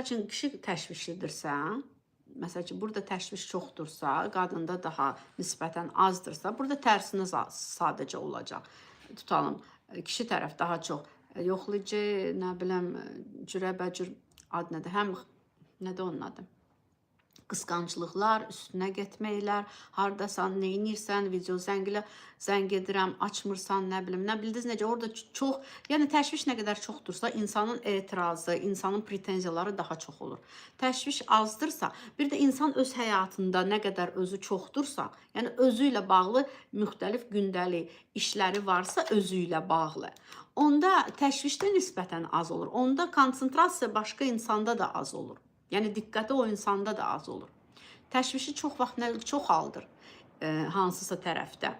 Üçün kişi təşvişlidirsə, məsəl üçün burada təşviş çoxdursa, qadında daha nisbətən azdırsa, burada tərsini sadəcə olacaq. Tutalım, kişi tərəf daha çox yoxlayıcı, nə bilim, cürəbəcür ad nədir? Həm nədir onun adı? Qısqanclıqlar, üstünə getməklər, hardasan, neynirsən, video zəng edirəm, açmırsan, nə bilim, nə bildiniz necə, orada çox, yəni təşviş nə qədər çoxdursa, insanın etirazı, insanın pretenziyaları daha çox olur. Təşviş azdırsa, bir də insan öz həyatında nə qədər özü çoxdursa, yəni özü ilə bağlı müxtəlif gündəlik işləri varsa, özü ilə bağlı, onda təşvişdə nisbətən az olur. Onda konsentrasiya başqa insanda da az olur. Yəni diqqəti o insanda da az olur. Təşvişi çox vaxt çoxaldır hansısa tərəfdə.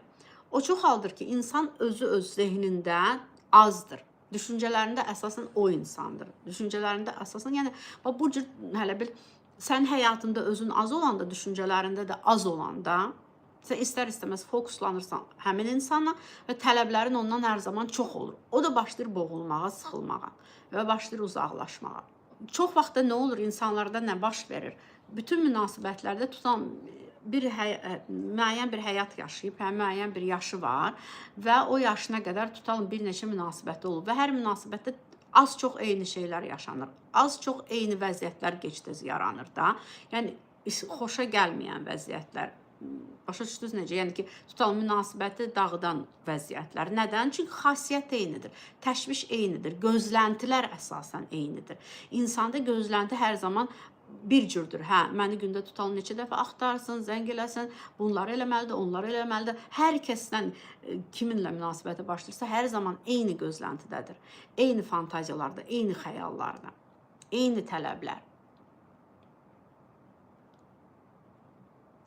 O çoxaldır ki, insan özü öz zehnində azdır. Düşüncələrində əsasən o insandır. Düşüncələrində əsasən, yəni bu cür hələ bil sən həyatında özün az olanda, düşüncələrində də az olanda, sən istər-istəməz fokuslanırsan həmin insana və tələblərin ondan hər zaman çox olur. O da başlayır boğulmağa, sıxılmağa və başlayır uzaqlaşmağa. Çox vaxtda nə olur, insanlarda nə baş verir? Bütün münasibətlərdə tutan müəyyən bir həyat yaşayıb, müəyyən bir yaşı var və o yaşına qədər tutalım bir neçə münasibətdə olub və hər münasibətdə az-çox eyni şeylər yaşanır. Az-çox eyni vəziyyətlər gec-tez yaranır da. Yəni xoşa gəlməyən vəziyyətlər. Başa düşdünüz necə? Yəni ki, tutalım münasibəti dağıdan vəziyyətlər. Nədən? Çünki xasiyyət eynidir, təşviş eynidir, gözləntilər əsasən eynidir. İnsanda gözlənti hər zaman bir cürdür. Hə, məni gündə tutalım neçə dəfə axtarsın, zəng eləsin, bunları eləməlidir, onları eləməlidir. Hər kəsdən kiminlə münasibətə başlayırsa, hər zaman eyni gözləntidədir. Eyni fantaziyalarda, eyni xəyallarda, eyni tələblər.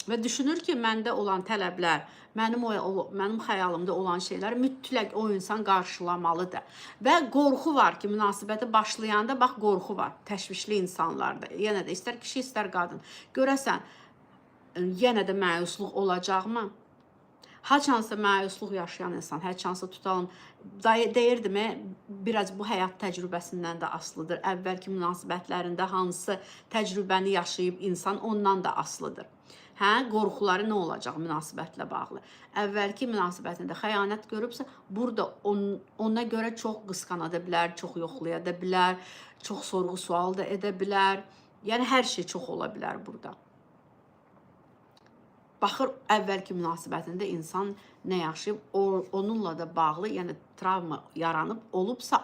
Və düşünür ki, məndə olan tələblər, mənim xəyalımda olan şeylər mütləq o insan qarşılamalıdır. Və qorxu var ki, münasibətə başlayanda, bax, qorxu var təşvişli insanlarda. Yenə də istər kişi, istər qadın. Görəsən, yenə də məyusluq olacaqmı? Haçansa məyusluq yaşayan insan, haçansa tutalım, deyirdimi, biraz bu həyat təcrübəsindən də asılıdır. Əvvəlki münasibətlərində hansı təcrübəni yaşayıb insan ondan da asılıdır. Hə, qorxuları nə olacaq münasibətlə bağlı? Əvvəlki münasibətində xəyanət görübsə, burada ona görə çox qısqana da bilər, çox yoxlaya da bilər, çox sorğu-sual da edə bilər. Yəni, hər şey çox ola bilər burada. Baxır, əvvəlki münasibətində insan nə yaşayıb, onunla da bağlı, yəni travma yaranıb, alıbsa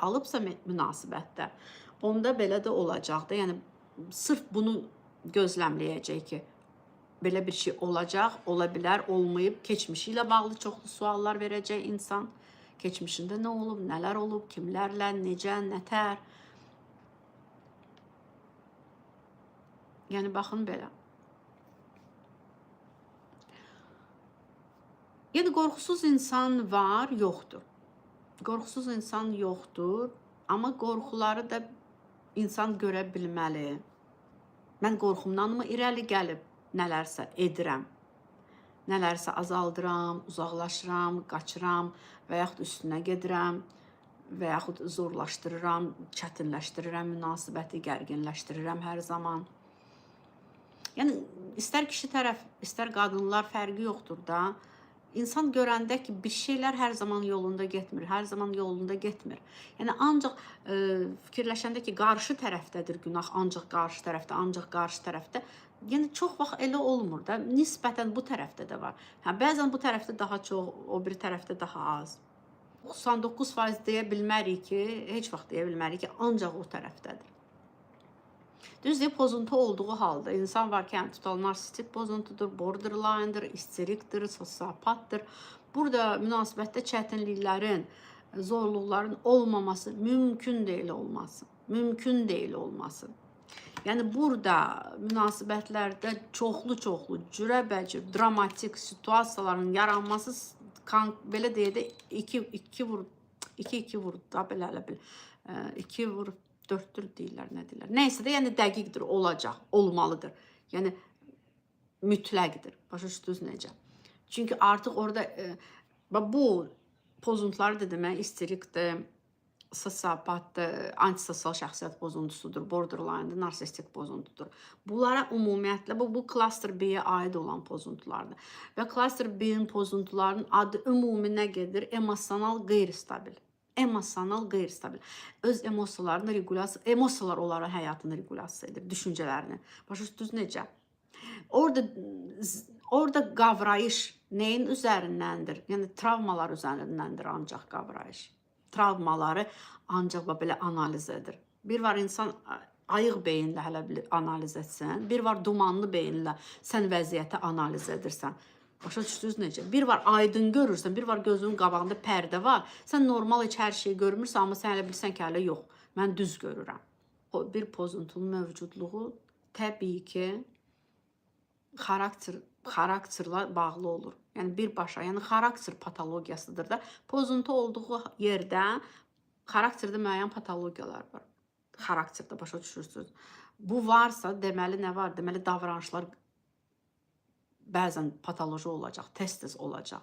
münasibətdə, onda belə də olacaq da, yəni sırf bunu gözləmləyəcək ki, belə bir şey olacaq, ola bilər, olmayıb, keçmişi ilə bağlı çoxlu suallar verəcək insan. Keçmişində nə olub, nələr olub, kimlərlə, necə, nətər. Yəni, baxın belə. Yəni, qorxusuz insan var, yoxdur. Qorxusuz insan yoxdur, amma qorxuları da insan görə bilməli. Mən qorxumdan mı irəli gəlib nələrsə edirəm, nələrsə azaldıram, uzaqlaşıram, qaçıram və yaxud üstünə gedirəm və yaxud zorlaşdırıram, çətinləşdirirəm münasibəti, gərginləşdirirəm hər zaman. Yəni, istər kişi tərəf, istər qadınlar fərqi yoxdur da. İnsan görəndə ki, bir şeylər hər zaman yolunda getmir, hər zaman yolunda getmir. Yəni, ancaq fikirləşəndə ki, qarşı tərəfdədir günah, ancaq qarşı tərəfdə, yəni çox vaxt elə olmur da, nisbətən bu tərəfdə də var. Hə, bəzən bu tərəfdə daha çox, o bir tərəfdə daha az. 99% deyə bilmərik ki, heç vaxt deyə bilmərik ki, ancaq o tərəfdədir. Düzdür, pozuntu olduğu halda insan var ki, yəni tutal narsistik pozuntudur, borderline'dır, isterikdir, sosiopatdır. Burada münasibətdə çətinliklərin, zorluqların olmaması mümkün deyil olmasın. Mümkün deyil olmasın. Yəni, burada münasibətlərdə çoxlu, cürəbəcür, dramatik situasiyaların yaranması, belə deyə də, iki vur, da belə elə bil, 2 vur, 4-dür deyirlər, nə deyirlər. Neysə də, yəni dəqiqdir, olacaq, olmalıdır. Yəni, mütləqdir. Başa düşdünüz necə? Çünki artıq orada bu pozuntuları da demək, isterikdir, sosiopatdır, antisosial şəxsiyyət pozuntusudur, borderline'dır, narsistik pozuntudur. Bunlara ümumiyyətlə bu klaster B-yə aid olan pozuntulardır. Və klaster B-nin pozuntularının adı ümumi nə gedir? Emosional qeyri-stabil. Emosional qeyri-stabil. Öz emosiyalarını regulyasiya, emosiyalar onların həyatını regulyasiya edir, düşüncələrini. Başa düşdünüz necə? Orada qavrayış nəyin üzərindəndir? Yəni travmalar üzərindəndir ancaq qavrayış. Travmaları ancaq belə analiz edir. Bir var insan ayıq beyinlə hələ bir analiz etsən, bir var dumanlı beyinlə sən vəziyyəti analiz edirsən. Başa düşdünüz necə? Bir var aydın görürsən, bir var gözünün qabağında pərdə var. Sən normal heç hər şeyi görmürsən, amma sən elə bilirsən ki, hələ yox, mən düz görürəm. O bir pozuntunun mövcudluğu təbii ki, xarakterlə bağlı olur. Yəni birbaşa, yəni xarakter patologiyasıdır da. Pozuntu olduğu yerdə xarakterdə müəyyən patologiyalar var. Xarakterdə başa düşürsünüz. Bu varsa, deməli nə var? Deməli davranışlar bəzən patoloji olacaq, tez-tez olacaq.